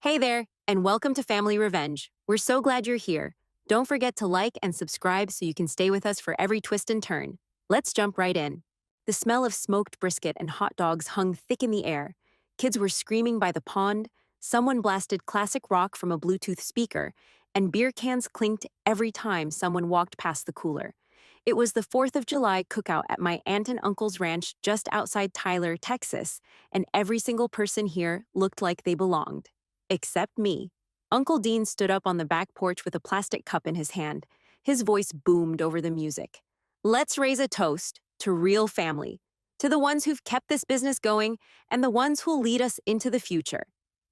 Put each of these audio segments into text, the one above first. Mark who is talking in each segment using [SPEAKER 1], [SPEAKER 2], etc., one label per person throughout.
[SPEAKER 1] Hey there, and welcome to Family Revenge. We're so glad you're here. Don't forget to like and subscribe so you can stay with us for every twist and turn. Let's jump right in. The smell of smoked brisket and hot dogs hung thick in the air. Kids were screaming by the pond, someone blasted classic rock from a Bluetooth speaker, and beer cans clinked every time someone walked past the cooler. It was the 4th of July cookout at my aunt and uncle's ranch just outside Tyler, Texas, and every single person here looked like they belonged. Except me. Uncle Dean stood up on the back porch with a plastic cup in his hand. His voice boomed over the music. Let's raise a toast to real family, to the ones who've kept this business going and the ones who'll lead us into the future.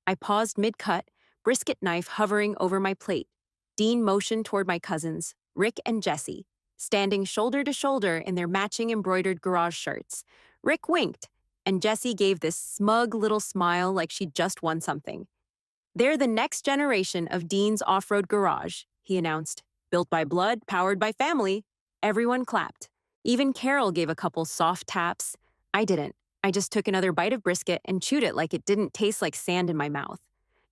[SPEAKER 1] I paused mid-cut, brisket knife hovering over my plate. Dean motioned toward my cousins, Rick and Jesse, standing shoulder to shoulder in their matching embroidered garage shirts. Rick winked, and Jesse gave this smug little smile like she'd just won something. They're the next generation of Dean's off-road garage, he announced. Built by blood, powered by family. Everyone clapped. Even Carol gave a couple soft taps. I didn't. I just took another bite of brisket and chewed it like it didn't taste like sand in my mouth.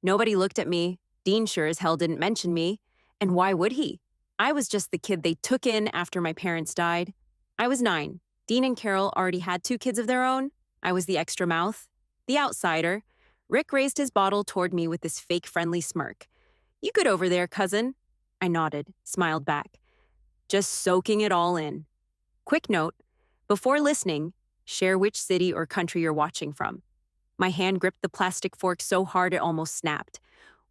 [SPEAKER 1] Nobody looked at me. Dean sure as hell didn't mention me. And why would he? I was just the kid they took in after my parents died. I was 9. Dean and Carol already had 2 kids of their own. I was the extra mouth, the outsider. Rick raised his bottle toward me with this fake friendly smirk. You good over there, cousin? I nodded, smiled back. Just soaking it all in. Quick note, before listening, share which city or country you're watching from. My hand gripped the plastic fork so hard it almost snapped.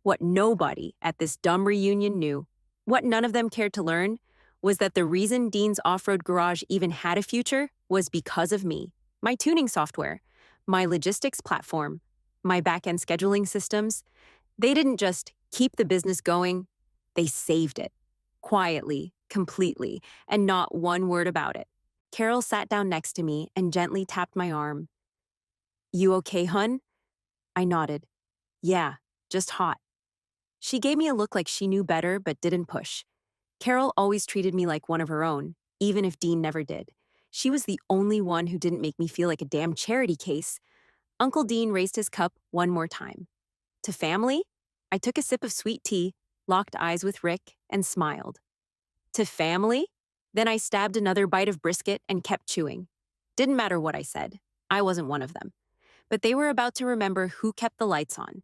[SPEAKER 1] What nobody at this dumb reunion knew, what none of them cared to learn, was that the reason Dean's off-road garage even had a future was because of me. My tuning software, my logistics platform, my back-end scheduling systems. They didn't just keep the business going, they saved it. Quietly, completely, and not one word about it. Carol sat down next to me and gently tapped my arm. You okay, hun? I nodded. Yeah, just hot. She gave me a look like she knew better but didn't push. Carol always treated me like one of her own, even if Dean never did. She was the only one who didn't make me feel like a damn charity case. Uncle Dean raised his cup one more time. To family? I took a sip of sweet tea, locked eyes with Rick, and smiled. To family? Then I stabbed another bite of brisket and kept chewing. Didn't matter what I said. I wasn't one of them. But they were about to remember who kept the lights on.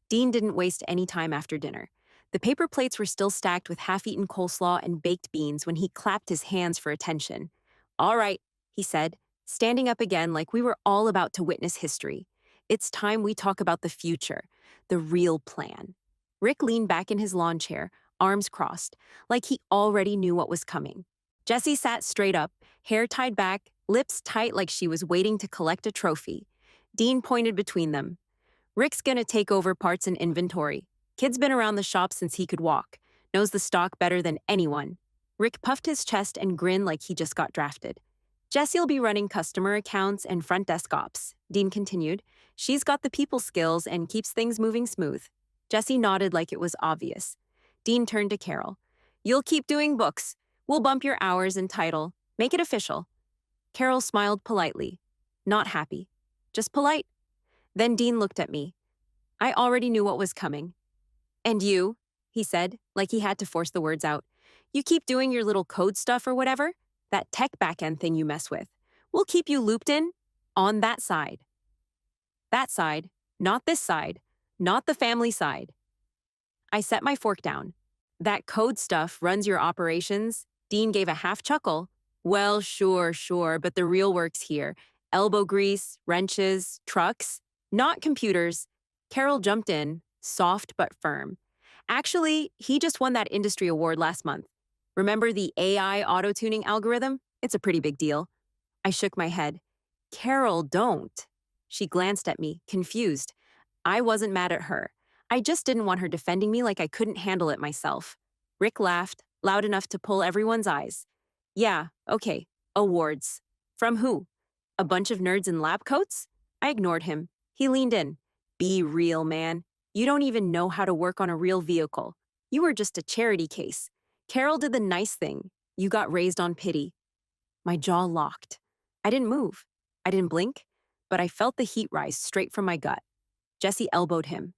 [SPEAKER 1] Dean didn't waste any time after dinner. The paper plates were still stacked with half-eaten coleslaw and baked beans when he clapped his hands for attention. All right, he said, standing up again like we were all about to witness history. It's time we talk about the future, the real plan. Rick leaned back in his lawn chair, arms crossed, like he already knew what was coming. Jessie sat straight up, hair tied back, lips tight like she was waiting to collect a trophy. Dean pointed between them. Rick's gonna take over parts and inventory. Kid's been around the shop since he could walk, knows the stock better than anyone. Rick puffed his chest and grinned like he just got drafted. Jessie'll be running customer accounts and front desk ops, Dean continued. She's got the people skills and keeps things moving smooth. Jessie nodded like it was obvious. Dean turned to Carol. You'll keep doing books. We'll bump your hours and title. Make it official. Carol smiled politely. Not happy. Just polite. Then Dean looked at me. I already knew what was coming. And you, he said, like he had to force the words out. You keep doing your little code stuff or whatever, that tech backend thing you mess with. We'll keep you looped in on that side. That side, not this side, not the family side. I set my fork down. That code stuff runs your operations. Dean gave a half chuckle. Well, sure, but the real work's here. Elbow grease, wrenches, trucks, not computers. Carol jumped in, soft but firm. Actually, he just won that industry award last month. Remember the AI auto-tuning algorithm? It's a pretty big deal. I shook my head. Carol, don't. She glanced at me, confused. I wasn't mad at her. I just didn't want her defending me like I couldn't handle it myself. Rick laughed, loud enough to pull everyone's eyes. Yeah, okay, awards. From who? A bunch of nerds in lab coats? I ignored him. He leaned in. Be real, man. You don't even know how to work on a real vehicle. You were just a charity case. Carol did the nice thing. You got raised on pity. My jaw locked. I didn't move. I didn't blink, but I felt the heat rise straight from my gut. Jesse elbowed him.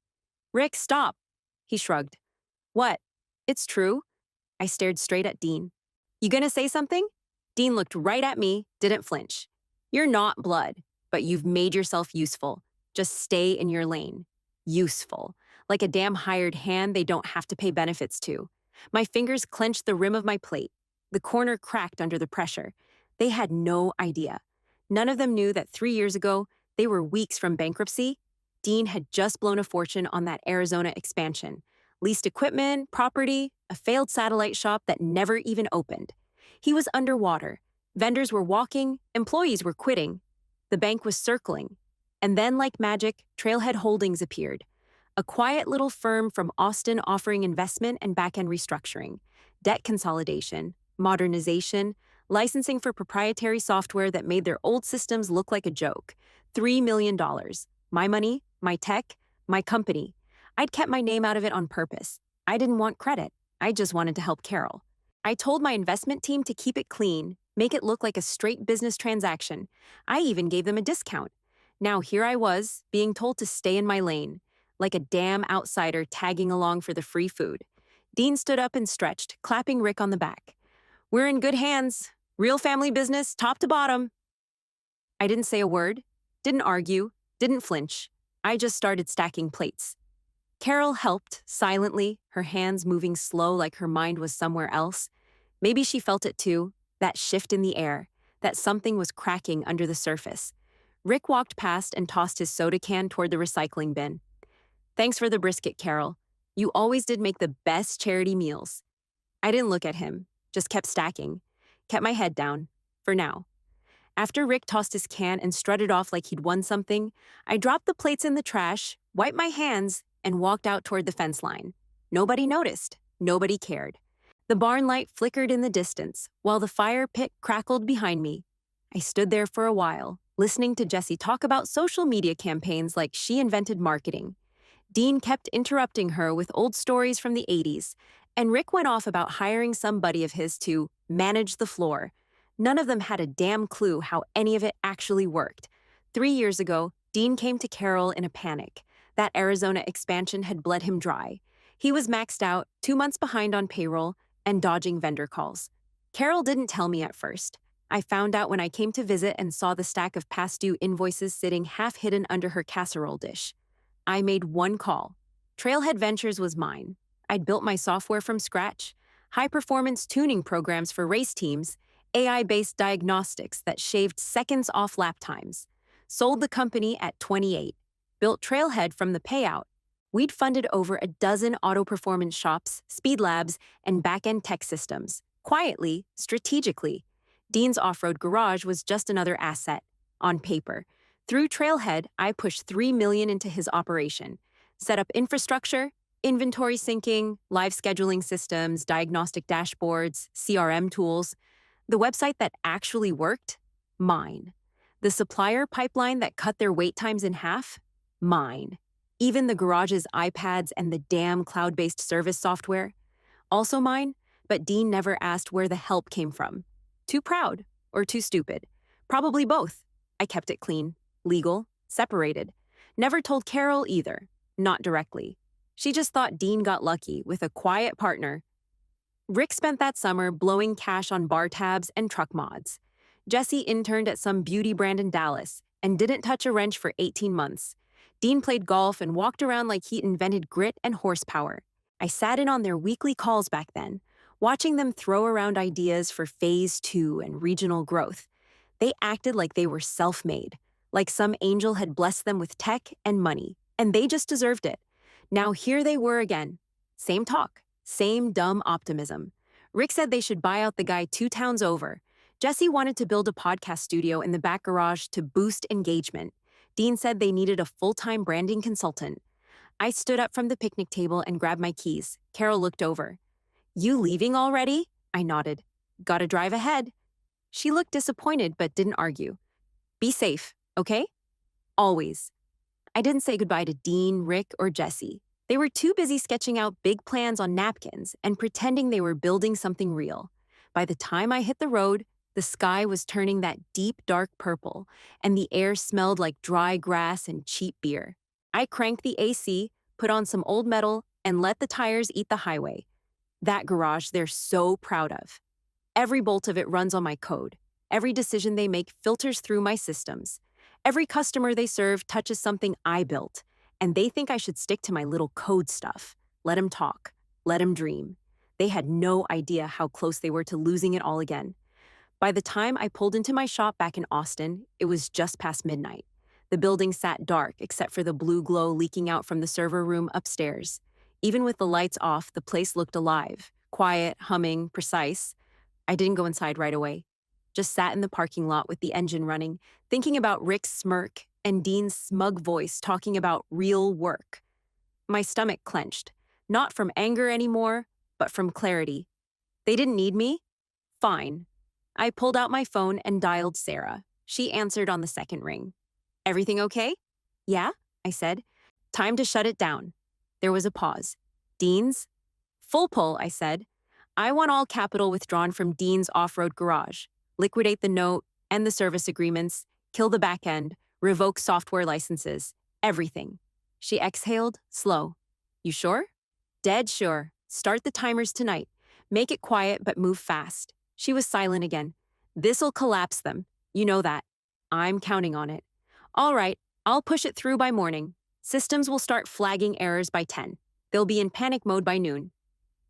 [SPEAKER 1] Rick, stop. He shrugged. What? It's true. I stared straight at Dean. You gonna say something? Dean looked right at me, didn't flinch. You're not blood, but you've made yourself useful. Just stay in your lane. Useful. Like a damn hired hand they don't have to pay benefits to. My fingers clenched the rim of my plate. The corner cracked under the pressure. They had no idea. None of them knew that 3 years ago, they were weeks from bankruptcy. Dean had just blown a fortune on that Arizona expansion. Leased equipment, property, a failed satellite shop that never even opened. He was underwater. Vendors were walking, employees were quitting. The bank was circling. And then, like magic, Trailhead Holdings appeared. A quiet little firm from Austin offering investment and back-end restructuring, debt consolidation, modernization, licensing for proprietary software that made their old systems look like a joke. $3 million. My money, my tech, my company. I'd kept my name out of it on purpose. I didn't want credit. I just wanted to help Carol. I told my investment team to keep it clean, make it look like a straight business transaction. I even gave them a discount. Now here I was, being told to stay in my lane, like a damn outsider tagging along for the free food. Dean stood up and stretched, clapping Rick on the back. We're in good hands. Real family business, top to bottom. I didn't say a word, didn't argue, didn't flinch. I just started stacking plates. Carol helped, silently, her hands moving slow like her mind was somewhere else. Maybe she felt it too, that shift in the air, that something was cracking under the surface. Rick walked past and tossed his soda can toward the recycling bin. Thanks for the brisket, Carol. You always did make the best charity meals. I didn't look at him, just kept stacking. Kept my head down, for now. After Rick tossed his can and strutted off like he'd won something, I dropped the plates in the trash, wiped my hands, and walked out toward the fence line. Nobody noticed. Nobody cared. The barn light flickered in the distance, while the fire pit crackled behind me. I stood there for a while, listening to Jessie talk about social media campaigns like she invented marketing. Dean kept interrupting her with old stories from the 80s, and Rick went off about hiring some buddy of his to manage the floor. None of them had a damn clue how any of it actually worked. 3 years ago, Dean came to Carol in a panic. That Arizona expansion had bled him dry. He was maxed out, 2 months behind on payroll, and dodging vendor calls. Carol didn't tell me at first. I found out when I came to visit and saw the stack of past due invoices sitting half hidden under her casserole dish. I made one call. Trailhead Ventures was mine. I'd built my software from scratch, high-performance tuning programs for race teams, AI-based diagnostics that shaved seconds off lap times. Sold the company at 28. Built Trailhead from the payout. We'd funded over a dozen auto-performance shops, speed labs, and back-end tech systems. Quietly, strategically. Dean's off-road garage was just another asset, on paper. Through Trailhead, I pushed $3 million into his operation. Set up infrastructure, inventory syncing, live scheduling systems, diagnostic dashboards, CRM tools. The website that actually worked? Mine. The supplier pipeline that cut their wait times in half? Mine. Even the garage's iPads and the damn cloud-based service software? Also mine, but Dean never asked where the help came from. Too proud or too stupid? Probably both. I kept it clean, legal, separated. Never told Carol either, not directly. She just thought Dean got lucky with a quiet partner. Rick spent that summer blowing cash on bar tabs and truck mods. Jessie interned at some beauty brand in Dallas and didn't touch a wrench for 18 months. Dean played golf and walked around like he invented grit and horsepower. I sat in on their weekly calls back then, watching them throw around ideas for Phase 2 and regional growth. They acted like they were self-made, like some angel had blessed them with tech and money, and they just deserved it. Now here they were again. Same talk, same dumb optimism. Rick said they should buy out the guy 2 towns over. Jessie wanted to build a podcast studio in the back garage to boost engagement. Dean said they needed a full-time branding consultant. I stood up from the picnic table and grabbed my keys. Carol looked over. You leaving already? I nodded. Gotta drive ahead. She looked disappointed but didn't argue. Be safe, okay? Always. I didn't say goodbye to Dean, Rick, or Jessie. They were too busy sketching out big plans on napkins and pretending they were building something real. By the time I hit the road, the sky was turning that deep, dark purple, and the air smelled like dry grass and cheap beer. I cranked the AC, put on some old metal, and let the tires eat the highway. That garage they're so proud of. Every bolt of it runs on my code. Every decision they make filters through my systems. Every customer they serve touches something I built, and they think I should stick to my little code stuff. Let them talk. Let them dream. They had no idea how close they were to losing it all again. By the time I pulled into my shop back in Austin, it was just past midnight. The building sat dark except for the blue glow leaking out from the server room upstairs. Even with the lights off, the place looked alive, quiet, humming, precise. I didn't go inside right away. Just sat in the parking lot with the engine running, thinking about Rick's smirk and Dean's smug voice talking about real work. My stomach clenched, not from anger anymore, but from clarity. They didn't need me? Fine. I pulled out my phone and dialed Sarah. She answered on the second ring. Everything okay? Yeah, I said. Time to shut it down. There was a pause. Dean's? Full pull, I said. I want all capital withdrawn from Dean's off-road garage. Liquidate the note, end the service agreements, kill the back end, revoke software licenses, everything. She exhaled, slow. You sure? Dead sure. Start the timers tonight. Make it quiet but move fast. She was silent again. This'll collapse them. You know that. I'm counting on it. All right, I'll push it through by morning. Systems will start flagging errors by 10. They'll be in panic mode by noon.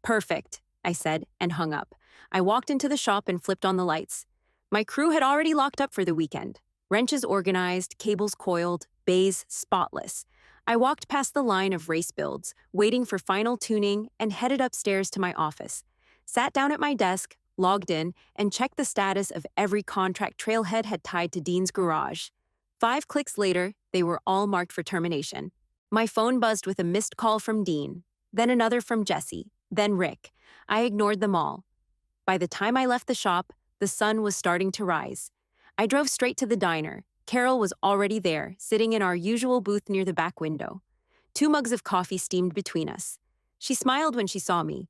[SPEAKER 1] Perfect, I said, and hung up. I walked into the shop and flipped on the lights. My crew had already locked up for the weekend. Wrenches organized, cables coiled, bays spotless. I walked past the line of race builds, waiting for final tuning, and headed upstairs to my office. Sat down at my desk, logged in, and checked the status of every contract Trailhead had tied to Dean's garage. 5 clicks later, they were all marked for termination. My phone buzzed with a missed call from Dean, then another from Jesse, then Rick. I ignored them all. By the time I left the shop, the sun was starting to rise. I drove straight to the diner. Carol was already there, sitting in our usual booth near the back window. 2 mugs of coffee steamed between us. She smiled when she saw me.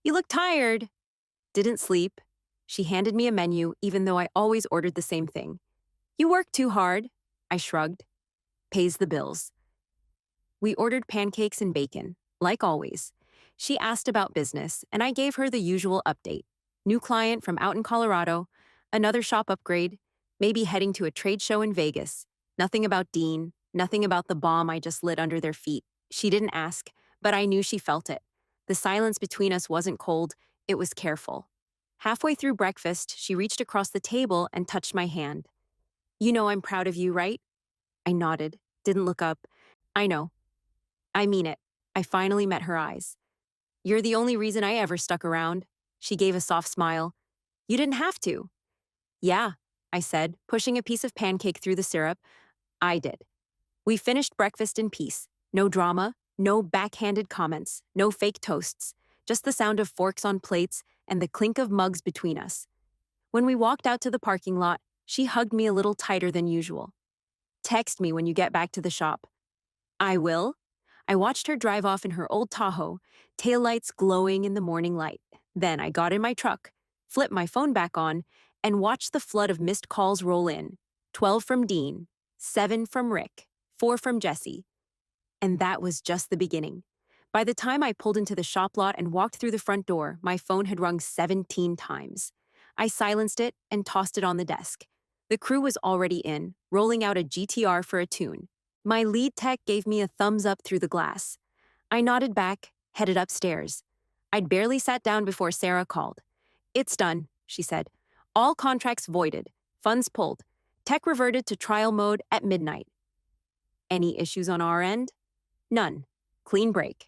[SPEAKER 1] You look tired. Didn't sleep. She handed me a menu, even though I always ordered the same thing. You work too hard. I shrugged. Pays the bills. We ordered pancakes and bacon, like always. She asked about business, and I gave her the usual update. New client from out in Colorado, another shop upgrade, maybe heading to a trade show in Vegas. Nothing about Dean, nothing about the bomb I just lit under their feet. She didn't ask, but I knew she felt it. The silence between us wasn't cold, it was careful. Halfway through breakfast, she reached across the table and touched my hand. You know I'm proud of you, right? I nodded, didn't look up. I know. I mean it. I finally met her eyes. You're the only reason I ever stuck around. She gave a soft smile. You didn't have to. Yeah, I said, pushing a piece of pancake through the syrup. I did. We finished breakfast in peace. No drama, no backhanded comments, no fake toasts, just the sound of forks on plates and the clink of mugs between us. When we walked out to the parking lot, she hugged me a little tighter than usual. Text me when you get back to the shop. I will. I watched her drive off in her old Tahoe, taillights glowing in the morning light. Then I got in my truck, flipped my phone back on, and watched the flood of missed calls roll in. 12 from Dean, 7 from Rick, 4 from Jesse. And that was just the beginning. By the time I pulled into the shop lot and walked through the front door, my phone had rung 17 times. I silenced it and tossed it on the desk. The crew was already in, rolling out a GTR for a tune. My lead tech gave me a thumbs up through the glass. I nodded back, headed upstairs. I'd barely sat down before Sarah called. It's done, she said. All contracts voided, funds pulled. Tech reverted to trial mode at midnight. Any issues on our end? None. Clean break.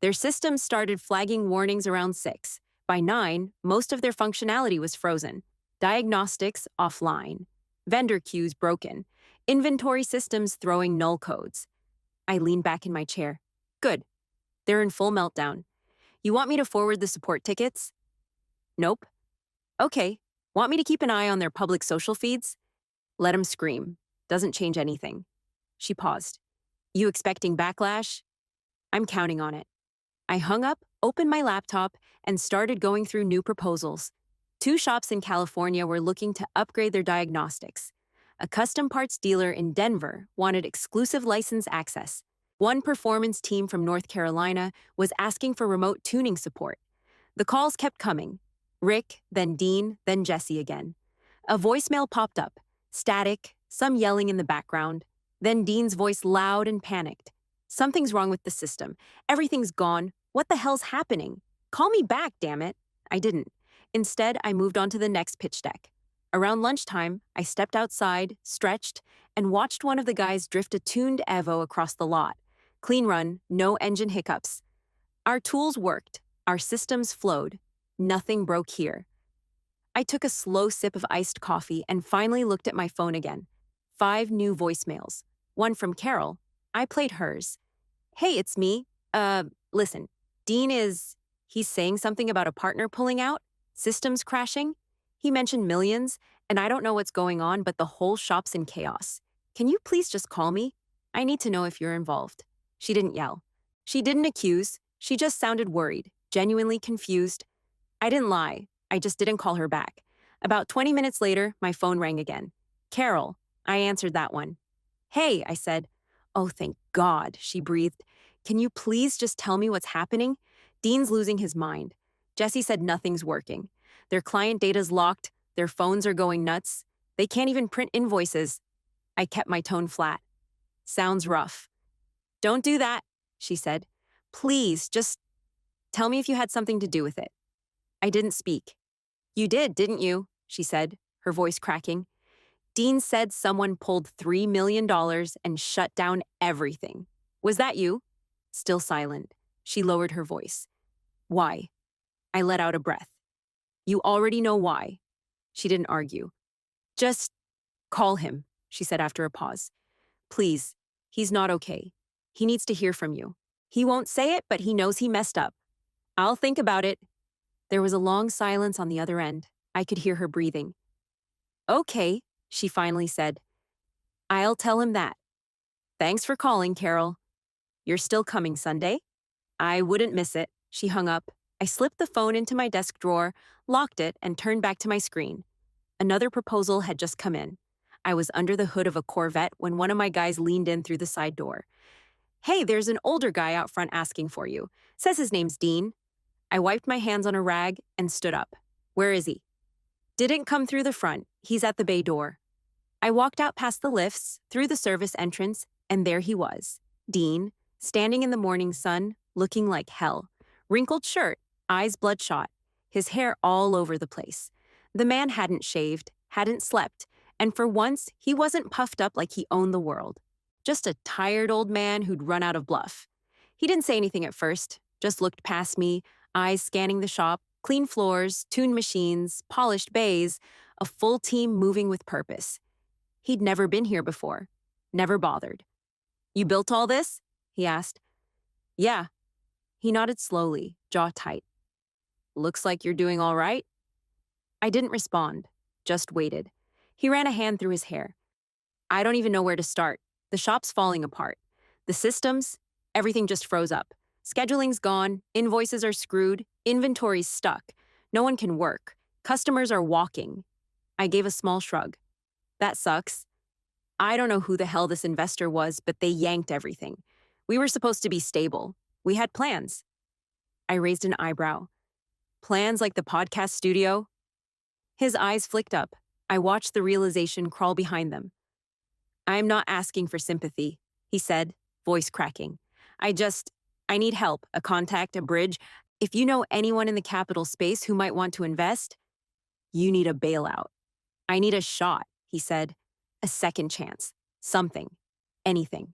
[SPEAKER 1] Their systems started flagging warnings around 6. By 9, most of their functionality was frozen. Diagnostics offline. Vendor queues broken. Inventory systems throwing null codes. I leaned back in my chair. Good. They're in full meltdown. You want me to forward the support tickets? Nope. Okay. Want me to keep an eye on their public social feeds? Let them scream. Doesn't change anything. She paused. You expecting backlash? I'm counting on it. I hung up, opened my laptop, and started going through new proposals. 2 shops in California were looking to upgrade their diagnostics. A custom parts dealer in Denver wanted exclusive license access. One performance team from North Carolina was asking for remote tuning support. The calls kept coming. Rick, then Dean, then Jesse again. A voicemail popped up. Static, some yelling in the background. Then Dean's voice loud and panicked. Something's wrong with the system. Everything's gone. What the hell's happening? Call me back, damn it. I didn't. Instead, I moved on to the next pitch deck. Around lunchtime, I stepped outside, stretched, and watched one of the guys drift a tuned Evo across the lot. Clean run, no engine hiccups. Our tools worked. Our systems flowed. Nothing broke here. I took a slow sip of iced coffee and finally looked at my phone again. 5 new voicemails. One from Carol. I played hers. Hey, it's me. Listen, he's saying something about a partner pulling out, systems crashing. He mentioned millions, and I don't know what's going on, but the whole shop's in chaos. Can you please just call me? I need to know if you're involved. She didn't yell. She didn't accuse. She just sounded worried, genuinely confused. I didn't lie. I just didn't call her back. About 20 minutes later, my phone rang again. Carol. I answered that one. Hey, I said. Oh, thank God, she breathed. Can you please just tell me what's happening? Dean's losing his mind. Jesse said nothing's working. Their client data's locked. Their phones are going nuts. They can't even print invoices. I kept my tone flat. Sounds rough. Don't do that, she said. Please, just tell me if you had something to do with it. I didn't speak. You did, didn't you? She said, her voice cracking. Dean said someone pulled $3 million and shut down everything. Was that you? Still silent. She lowered her voice. Why? I let out a breath. You already know why. She didn't argue. Just call him, she said after a pause. Please, he's not okay. He needs to hear from you. He won't say it, but he knows he messed up. I'll think about it. There was a long silence on the other end. I could hear her breathing. Okay, she finally said. I'll tell him that. Thanks for calling, Carol. You're still coming Sunday? I wouldn't miss it. She hung up. I slipped the phone into my desk drawer, locked it, and turned back to my screen. Another proposal had just come in. I was under the hood of a Corvette when one of my guys leaned in through the side door. Hey, there's an older guy out front asking for you. Says his name's Dean. I wiped my hands on a rag and stood up. Where is he? Didn't come through the front. He's at the bay door. I walked out past the lifts, through the service entrance, and there he was. Dean, standing in the morning sun, looking like hell. Wrinkled shirt, eyes bloodshot, his hair all over the place. The man hadn't shaved, hadn't slept, and for once, he wasn't puffed up like he owned the world. Just a tired old man who'd run out of bluff. He didn't say anything at first, just looked past me, eyes scanning the shop, clean floors, tuned machines, polished bays, a full team moving with purpose. He'd never been here before, never bothered. You built all this? He asked. Yeah. He nodded slowly, jaw tight. Looks like you're doing all right. I didn't respond, just waited. He ran a hand through his hair. I don't even know where to start. The shop's falling apart. The systems, everything just froze up. Scheduling's gone, invoices are screwed, inventory's stuck. No one can work. Customers are walking. I gave a small shrug. That sucks. I don't know who the hell this investor was, but they yanked everything. We were supposed to be stable. We had plans. I raised an eyebrow. Plans like the podcast studio? His eyes flicked up. I watched the realization crawl behind them. I'm not asking for sympathy, he said, voice cracking. I need help, a contact, a bridge. If you know anyone in the capital space who might want to invest, you need a bailout. I need a shot, he said. A second chance. Something. Anything.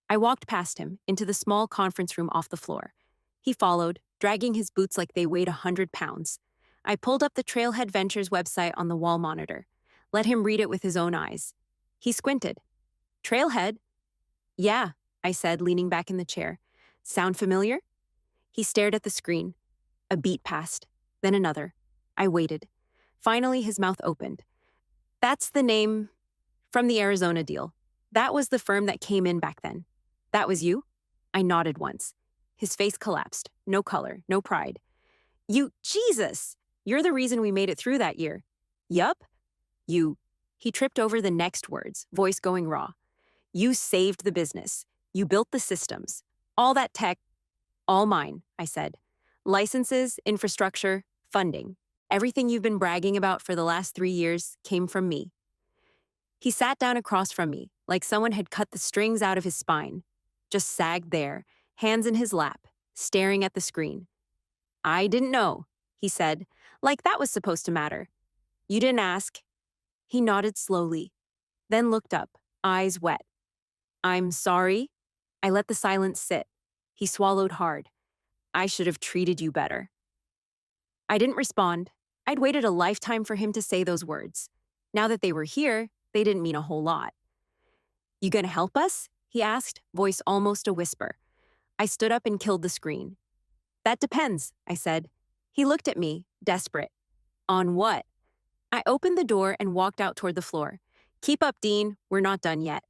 [SPEAKER 1] I walked past him, into the small conference room off the floor. He followed, dragging his boots like they weighed 100 pounds. I pulled up the Trailhead Ventures website on the wall monitor, let him read it with his own eyes. He squinted. Trailhead? Yeah, I said, leaning back in the chair. Sound familiar? He stared at the screen. A beat passed, then another. I waited. Finally, his mouth opened. That's the name from the Arizona deal. That was the firm that came in back then. That was you? I nodded once. His face collapsed. No color, no pride. Jesus! You're the reason we made it through that year. Yup. He tripped over the next words, voice going raw. You saved the business. You built the systems. All that tech, all mine, I said. Licenses, infrastructure, funding. Everything you've been bragging about for the last 3 years came from me. He sat down across from me, like someone had cut the strings out of his spine. Just sagged there, hands in his lap, staring at the screen. I didn't know, he said, like that was supposed to matter. You didn't ask. He nodded slowly, then looked up, eyes wet. I'm sorry. I let the silence sit. He swallowed hard. I should have treated you better. I didn't respond. I'd waited a lifetime for him to say those words. Now that they were here, they didn't mean a whole lot. You gonna help us? He asked, voice almost a whisper. I stood up and killed the screen. That depends, I said. He looked at me, desperate. On what? I opened the door and walked out toward the floor. Keep up, Dean. We're not done yet.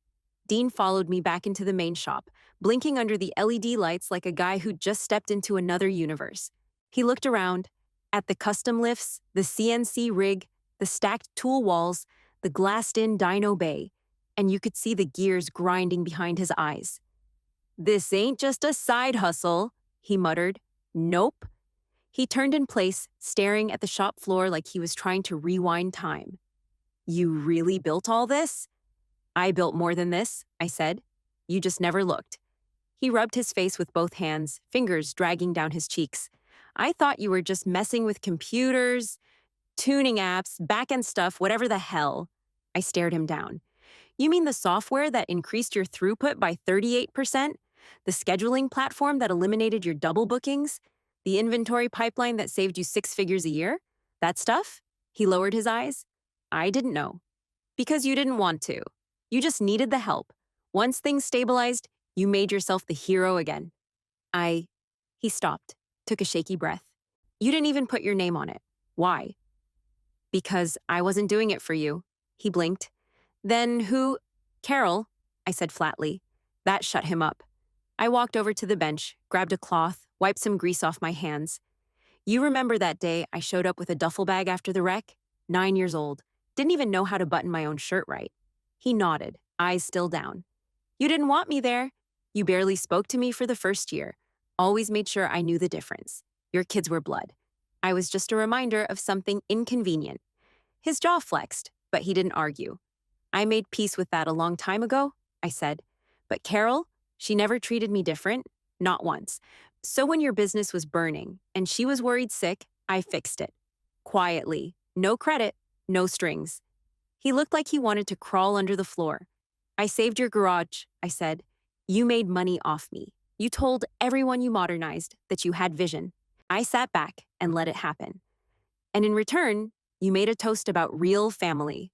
[SPEAKER 1] Dean followed me back into the main shop, blinking under the LED lights like a guy who'd just stepped into another universe. He looked around, at the custom lifts, the CNC rig, the stacked tool walls, the glassed-in dyno bay, and you could see the gears grinding behind his eyes. This ain't just a side hustle, he muttered. Nope. He turned in place, staring at the shop floor like he was trying to rewind time. You really built all this? I built more than this, I said. You just never looked. He rubbed his face with both hands, fingers dragging down his cheeks. I thought you were just messing with computers, tuning apps, back-end stuff, whatever the hell. I stared him down. You mean the software that increased your throughput by 38%? The scheduling platform that eliminated your double bookings? The inventory pipeline that saved you 6 figures a year? That stuff? He lowered his eyes. I didn't know. Because you didn't want to. You just needed the help. Once things stabilized, you made yourself the hero again. He stopped, took a shaky breath. You didn't even put your name on it. Why? Because I wasn't doing it for you. He blinked. Then who? Carol, I said flatly. That shut him up. I walked over to the bench, grabbed a cloth, wiped some grease off my hands. You remember that day I showed up with a duffel bag after the wreck? 9 years old. Didn't even know how to button my own shirt right. He nodded, eyes still down. You didn't want me there. You barely spoke to me for the first year. Always made sure I knew the difference. Your kids were blood. I was just a reminder of something inconvenient. His jaw flexed, but he didn't argue. I made peace with that a long time ago, I said. But Carol, she never treated me different, not once. So when your business was burning and she was worried sick, I fixed it. Quietly. No credit, no strings. He looked like he wanted to crawl under the floor. I saved your garage, I said. You made money off me. You told everyone you modernized that you had vision. I sat back and let it happen. And in return, you made a toast about real family.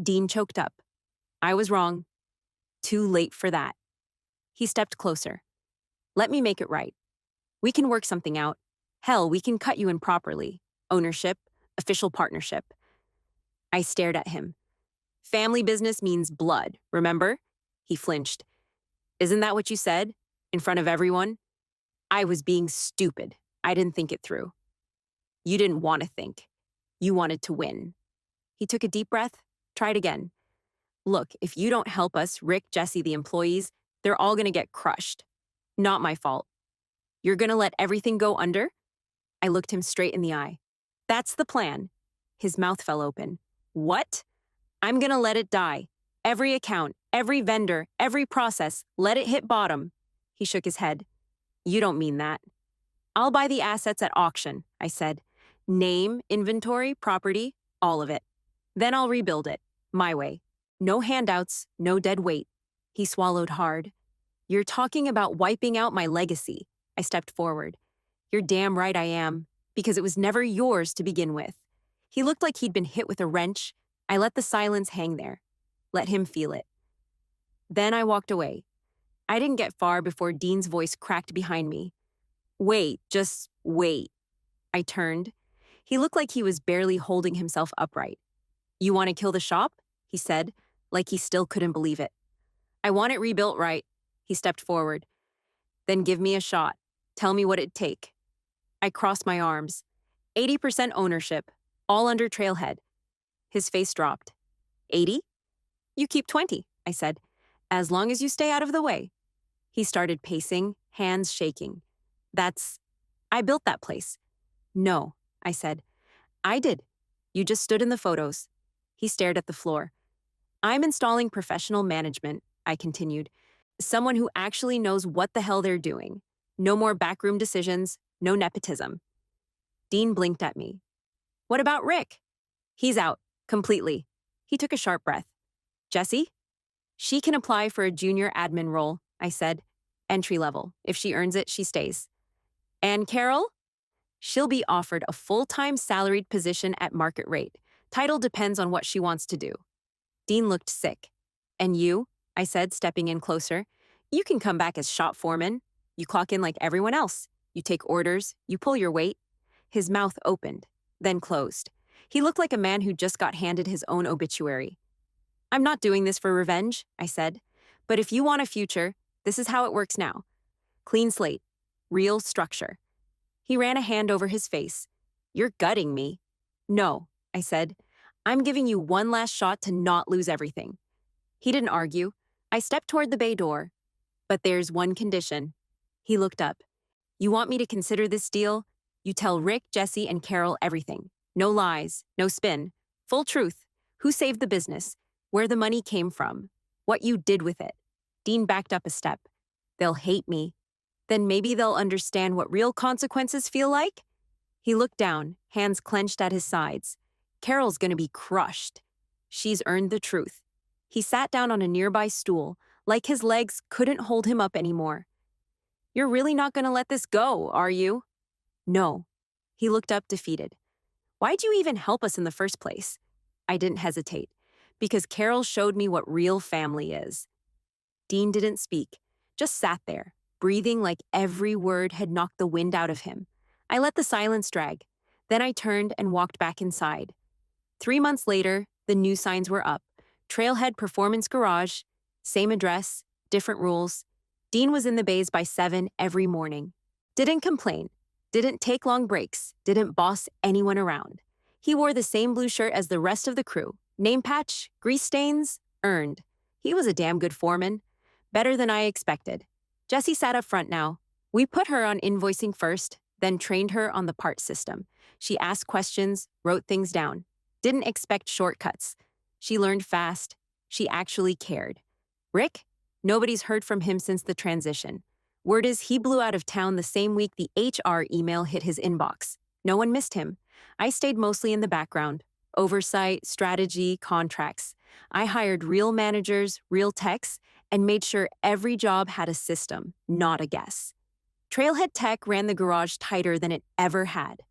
[SPEAKER 1] Dean choked up. I was wrong. Too late for that. He stepped closer. Let me make it right. We can work something out. Hell, we can cut you in properly. Ownership, official partnership. I stared at him. Family business means blood, remember? He flinched. Isn't that what you said? In front of everyone? I was being stupid. I didn't think it through. You didn't want to think. You wanted to win. He took a deep breath, tried again. Look, if you don't help us, Rick, Jesse, the employees, they're all gonna get crushed. Not my fault. You're gonna let everything go under? I looked him straight in the eye. That's the plan. His mouth fell open. What? I'm gonna let it die. Every account, every vendor, every process, let it hit bottom. He shook his head. You don't mean that. I'll buy the assets at auction, I said. Name, inventory, property, all of it. Then I'll rebuild it, my way. No handouts, no dead weight. He swallowed hard. You're talking about wiping out my legacy. I stepped forward. You're damn right I am, because it was never yours to begin with. He looked like he'd been hit with a wrench. I let the silence hang there. Let him feel it. Then I walked away. I didn't get far before Dean's voice cracked behind me. Wait, just wait. I turned. He looked like he was barely holding himself upright. You want to kill the shop? He said, like he still couldn't believe it. I want it rebuilt right. He stepped forward. Then give me a shot. Tell me what it'd take. I crossed my arms. 80% ownership, all under Trailhead. His face dropped. 80? You keep 20, I said, as long as you stay out of the way. He started pacing, hands shaking. I built that place. No, I said. I did. You just stood in the photos. He stared at the floor. I'm installing professional management, I continued. Someone who actually knows what the hell they're doing. No more backroom decisions, no nepotism. Dean blinked at me. What about Rick? He's out, completely. He took a sharp breath. Jessie? She can apply for a junior admin role, I said. Entry level. If she earns it, she stays. And Carol? She'll be offered a full-time salaried position at market rate. Title depends on what she wants to do. Dean looked sick. And you? I said, stepping in closer. You can come back as shop foreman. You clock in like everyone else. You take orders. You pull your weight. His mouth opened, then closed. He looked like a man who just got handed his own obituary. I'm not doing this for revenge, I said. But if you want a future, this is how it works now. Clean slate. Real structure. He ran a hand over his face. You're gutting me. No, I said. I'm giving you one last shot to not lose everything. He didn't argue. I stepped toward the bay door. But there's one condition. He looked up. You want me to consider this deal? You tell Rick, Jessie, and Carol everything. No lies, no spin. Full truth. Who saved the business? Where the money came from. What you did with it. Dean backed up a step. They'll hate me. Then maybe they'll understand what real consequences feel like? He looked down, hands clenched at his sides. Carol's gonna be crushed. She's earned the truth. He sat down on a nearby stool, like his legs couldn't hold him up anymore. You're really not gonna let this go, are you? No. He looked up defeated. Why'd you even help us in the first place? I didn't hesitate. Because Carol showed me what real family is. Dean didn't speak, just sat there, breathing like every word had knocked the wind out of him. I let the silence drag. Then I turned and walked back inside. 3 months later, the new signs were up. Trailhead Performance Garage, same address, different rules. Dean was in the bays by 7 every morning. Didn't complain. Didn't take long breaks. Didn't boss anyone around. He wore the same blue shirt as the rest of the crew. Name patch, grease stains, earned. He was a damn good foreman. Better than I expected. Jessie sat up front now. We put her on invoicing first, then trained her on the part system. She asked questions, wrote things down. Didn't expect shortcuts. She learned fast. She actually cared. Rick? Nobody's heard from him since the transition. Word is he blew out of town the same week the HR email hit his inbox. No one missed him. I stayed mostly in the background. Oversight, strategy, contracts. I hired real managers, real techs, and made sure every job had a system, not a guess. Trailhead Tech ran the garage tighter than it ever had.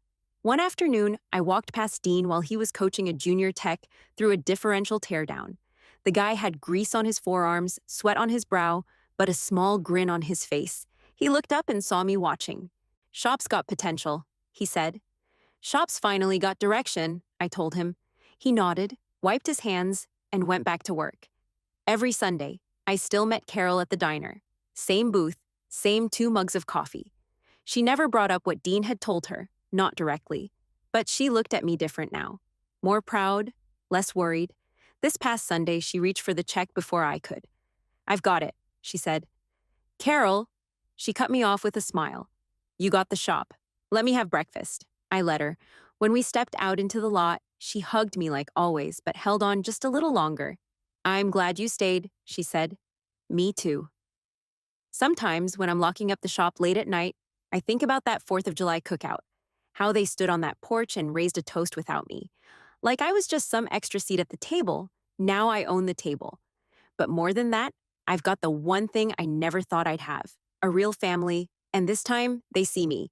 [SPEAKER 1] One afternoon, I walked past Dean while he was coaching a junior tech through a differential teardown. The guy had grease on his forearms, sweat on his brow, but a small grin on his face. He looked up and saw me watching. Shop's got potential, he said. Shop's finally got direction, I told him. He nodded, wiped his hands, and went back to work. Every Sunday, I still met Carol at the diner. Same booth, same 2 mugs of coffee. She never brought up what Dean had told her, not directly. But she looked at me different now. More proud, less worried. This past Sunday, she reached for the check before I could. I've got it, she said. Carol, she cut me off with a smile. You got the shop. Let me have breakfast. I let her. When we stepped out into the lot, she hugged me like always, but held on just a little longer. I'm glad you stayed, she said. Me too. Sometimes when I'm locking up the shop late at night, I think about that 4th of July cookout, how they stood on that porch and raised a toast without me. Like I was just some extra seat at the table, now I own the table. But more than that, I've got the one thing I never thought I'd have, a real family, and this time they see me.